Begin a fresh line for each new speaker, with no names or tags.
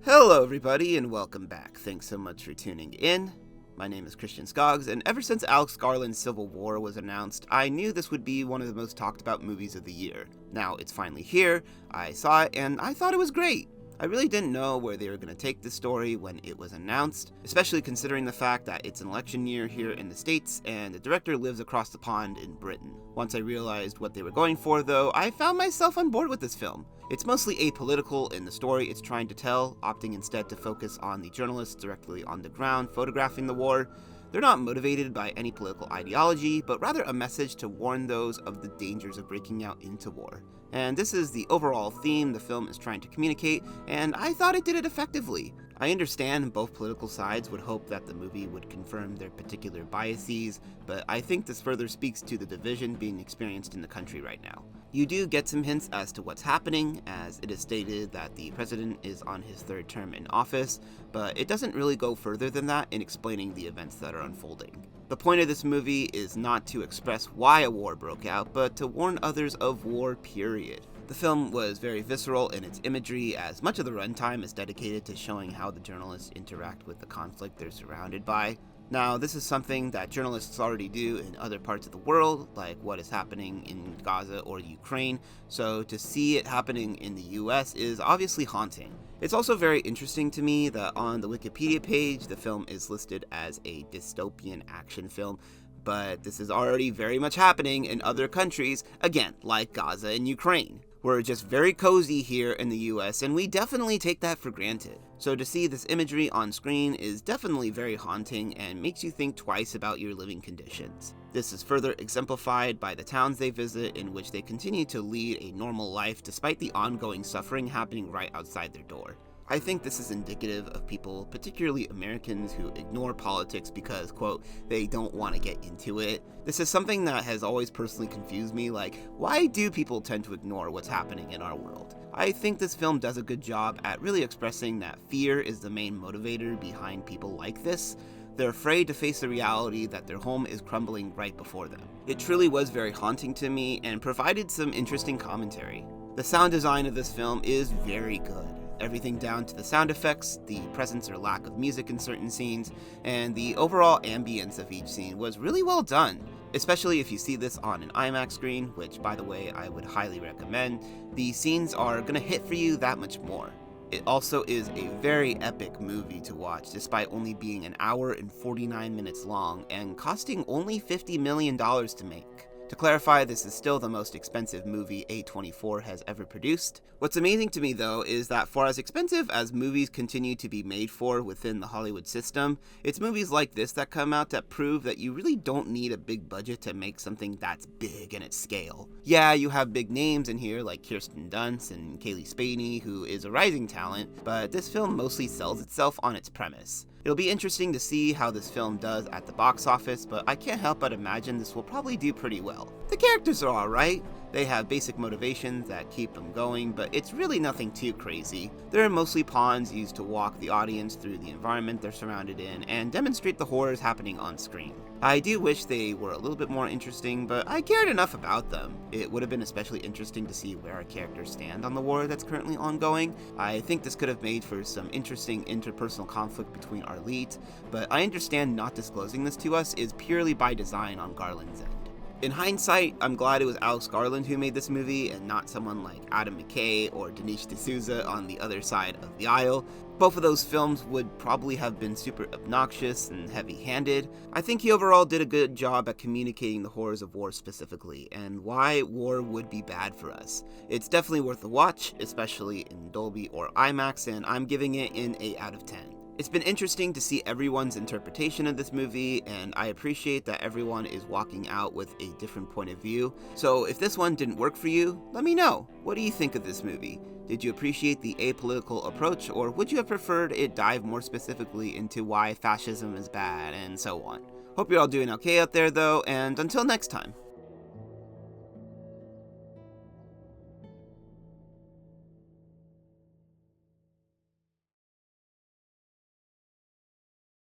Hello everybody and welcome back. Thanks so much for tuning in. My name is Christian Skoggs, and ever since Alex Garland's Civil War was announced, I knew this would be one of the most talked about movies of the year. Now it's finally here, I saw it, and I thought it was great. I really didn't know where they were going to take this story when it was announced, especially considering the fact that it's an election year here in the States and the director lives across the pond in Britain. Once I realized what they were going for though, I found myself on board with this film. It's mostly apolitical in the story it's trying to tell, opting instead to focus on the journalists directly on the ground photographing the war. They're not motivated by any political ideology, but rather a message to warn those of the dangers of breaking out into war. And this is the overall theme the film is trying to communicate, and I thought it did it effectively. I understand both political sides would hope that the movie would confirm their particular biases, but I think this further speaks to the division being experienced in the country right now. You do get some hints as to what's happening, as it is stated that the president is on his third term in office, but it doesn't really go further than that in explaining the events that are unfolding. The point of this movie is not to express why a war broke out, but to warn others of war, period. The film was very visceral in its imagery, as much of the runtime is dedicated to showing how the journalists interact with the conflict they're surrounded by. Now, this is something that journalists already do in other parts of the world, like what is happening in Gaza or Ukraine, so to see it happening in the US is obviously haunting. It's also very interesting to me that on the Wikipedia page, the film is listed as a dystopian action film, but this is already very much happening in other countries, again, like Gaza and Ukraine. We're just very cozy here in the US, and we definitely take that for granted. So to see this imagery on screen is definitely very haunting and makes you think twice about your living conditions. This is further exemplified by the towns they visit, in which they continue to lead a normal life despite the ongoing suffering happening right outside their door. I think this is indicative of people, particularly Americans, who ignore politics because, quote, they don't want to get into it. This is something that has always personally confused me, like, why do people tend to ignore what's happening in our world? I think this film does a good job at really expressing that fear is the main motivator behind people like this. They're afraid to face the reality that their home is crumbling right before them. It truly was very haunting to me and provided some interesting commentary. The sound design of this film is very good. Everything down to the sound effects, the presence or lack of music in certain scenes, and the overall ambience of each scene was really well done. Especially if you see this on an IMAX screen, which by the way I would highly recommend, the scenes are gonna hit for you that much more. It also is a very epic movie to watch, despite only being an hour and 49 minutes long and costing only $50 million to make. To clarify, this is still the most expensive movie A24 has ever produced. What's amazing to me though is that for as expensive as movies continue to be made for within the Hollywood system, it's movies like this that come out that prove that you really don't need a big budget to make something that's big in its scale. Yeah, you have big names in here like Kirsten Dunst and Kaylee Spaney, who is a rising talent, but this film mostly sells itself on its premise. It'll be interesting to see how this film does at the box office, but I can't help but imagine this will probably do pretty well. The characters are alright, they have basic motivations that keep them going, but it's really nothing too crazy. They're mostly pawns used to walk the audience through the environment they're surrounded in and demonstrate the horrors happening on screen. I do wish they were a little bit more interesting, but I cared enough about them. It would have been especially interesting to see where our characters stand on the war that's currently ongoing. I think this could have made for some interesting interpersonal conflict between our leads, but I understand not disclosing this to us is purely by design on Garland's end. In hindsight, I'm glad it was Alex Garland who made this movie and not someone like Adam McKay or Dinesh D'Souza on the other side of the aisle. Both of those films would probably have been super obnoxious and heavy-handed. I think he overall did a good job at communicating the horrors of war specifically, and why war would be bad for us. It's definitely worth a watch, especially in Dolby or IMAX, and I'm giving it an 8 out of 10. It's been interesting to see everyone's interpretation of this movie, and I appreciate that everyone is walking out with a different point of view. So if this one didn't work for you, let me know. What do you think of this movie? Did you appreciate the apolitical approach, or would you have preferred it dive more specifically into why fascism is bad and so on? Hope you're all doing okay out there though, and until next time.